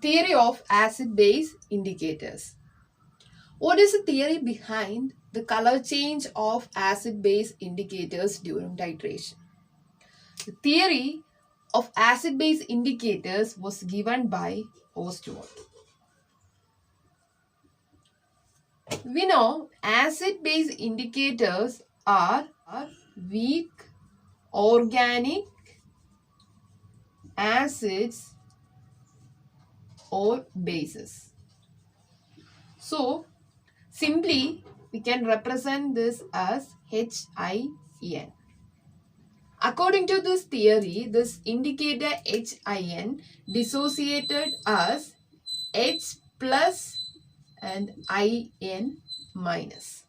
Theory of acid-base indicators. What is the theory behind the color change of acid-base indicators during titration? The theory of acid-base indicators was given by Ostwald. We know acid-base indicators are weak organic acids or bases. So, simply we can represent this as HIN. According to this theory, this indicator HIN dissociated as H plus and IN minus.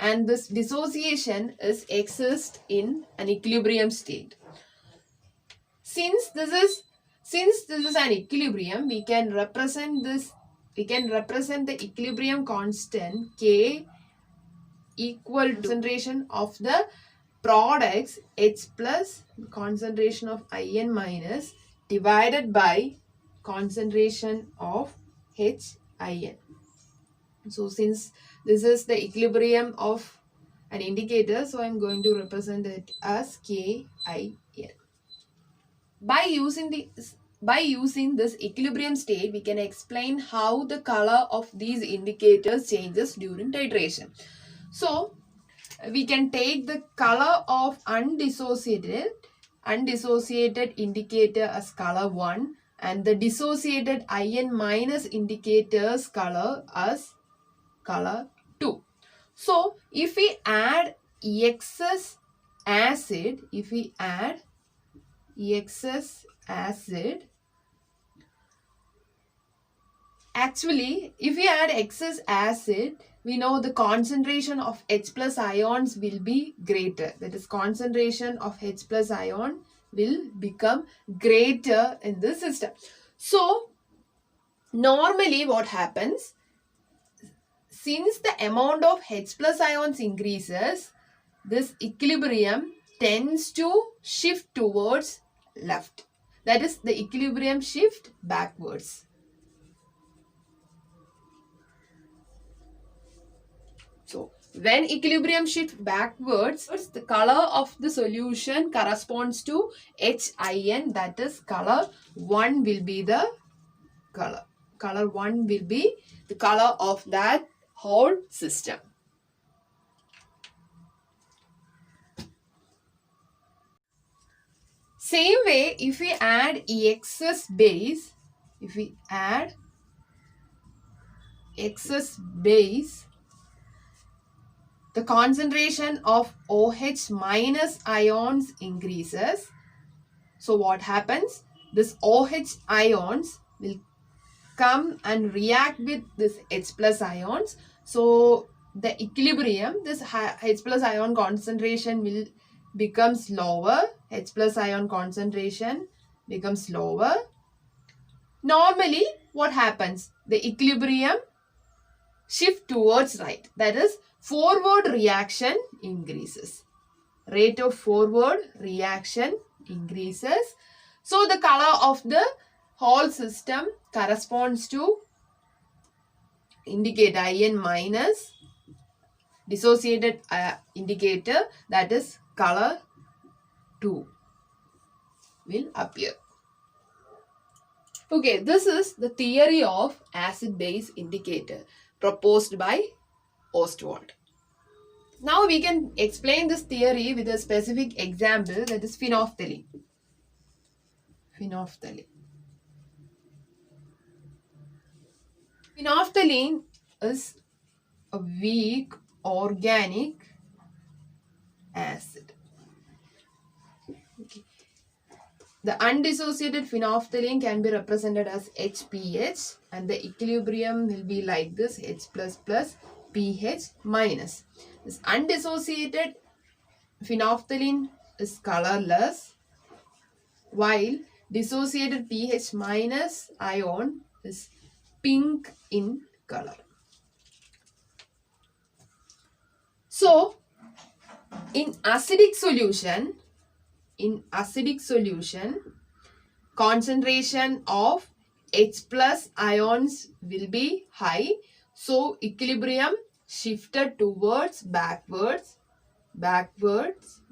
And this dissociation exists in an equilibrium state. Since this is an equilibrium, we can represent the equilibrium constant K equal to concentration of the products H plus concentration of IN minus divided by concentration of HIN. So since this is the equilibrium of an indicator, so I am going to represent it as KIN. By using this equilibrium state, we can explain how the color of these indicators changes during titration. So we can take the color of undissociated indicator as color 1 and the dissociated IN minus indicator's color as color 2. So if we add excess acid, actually if we add excess acid, we know the concentration of H plus ions will be greater. That is, concentration of H plus ion will become greater in the system. So normally what happens, since the amount of H plus ions increases, this equilibrium tends to shift towards left. That is, the equilibrium shift backwards. So when equilibrium shifts backwards, the color of the solution corresponds to HIN, that is color 1 will be the color. Color 1 will be the color of that whole system. Same way, if we add excess base, the concentration of OH minus ions increases. So what happens? This OH ions will come and react with this H plus ions. So the equilibrium, this H plus ion concentration will becomes lower. H plus ion concentration becomes lower. Normally what happens? The equilibrium shift towards right. That is, forward reaction increases. Rate of forward reaction increases. So the color of the whole system corresponds to indicator IN minus dissociated indicator, that is color 2 will appear. Okay, this is the theory of acid-base indicator proposed by Ostwald. Now we can explain this theory with a specific example, that is phenolphthalein. Phenolphthalein is a weak organic acid. Okay. The undissociated phenolphthalein can be represented as HPH and the equilibrium will be like this, H plus plus pH minus. This undissociated phenolphthalein is colorless, while dissociated pH minus ion is pink in color. So in acidic solution, concentration of H plus ions will be high. So equilibrium shifted towards backwards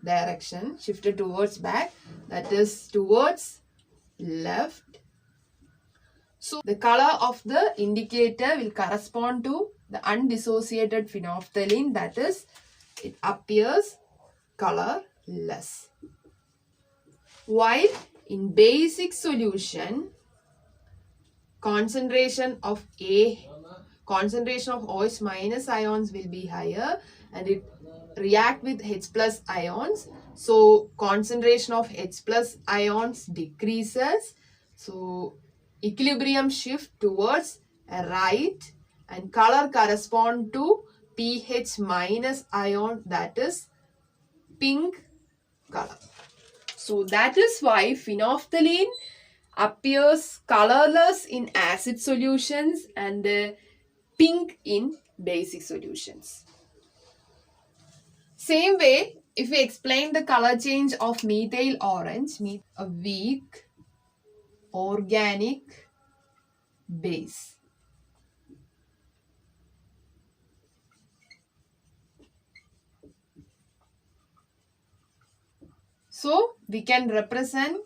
direction, shifted towards back, that is towards left. So the color of the indicator will correspond to the undissociated phenolphthalein, that is it appears colorless. While in basic solution, concentration of OH minus ions will be higher and it react with H plus ions. So concentration of H plus ions decreases. So equilibrium shift towards right and color correspond to pH minus ion, that is pink color. So that is why phenolphthalein appears colorless in acid solutions and pink in basic solutions. Same way, if we explain the color change of methyl orange, a weak organic base. So we can represent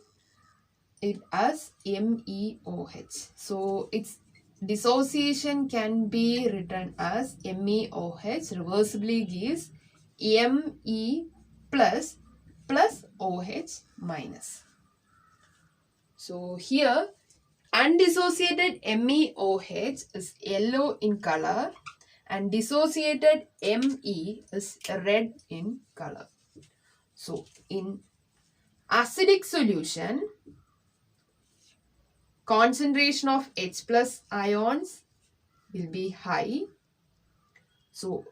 it as MEOH. So its dissociation can be written as MEOH reversibly gives Me plus OH minus. So here undissociated MEOH is yellow in color and dissociated Me is red in color. So in acidic solution, concentration of H plus ions will be high. So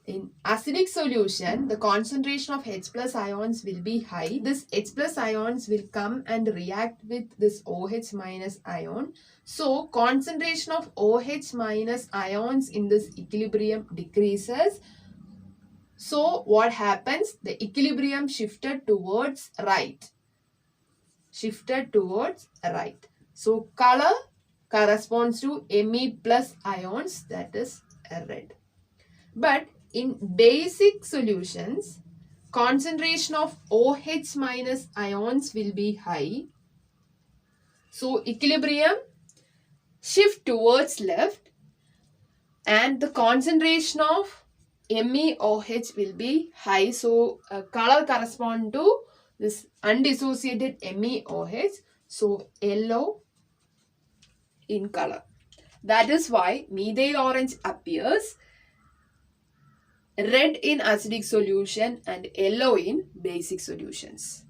in acidic solution, the concentration of H plus ions will be high. This H plus ions will come and react with this OH minus ion. So concentration of OH minus ions in this equilibrium decreases. So what happens? The equilibrium shifted towards right. So color corresponds to Me plus ions, that is red. But in basic solutions, concentration of OH minus ions will be high. So equilibrium shift towards left and the concentration of MEOH will be high. So color correspond to this undissociated MEOH. So yellow in color. That is why methyl orange appears red in acidic solution and yellow in basic solutions.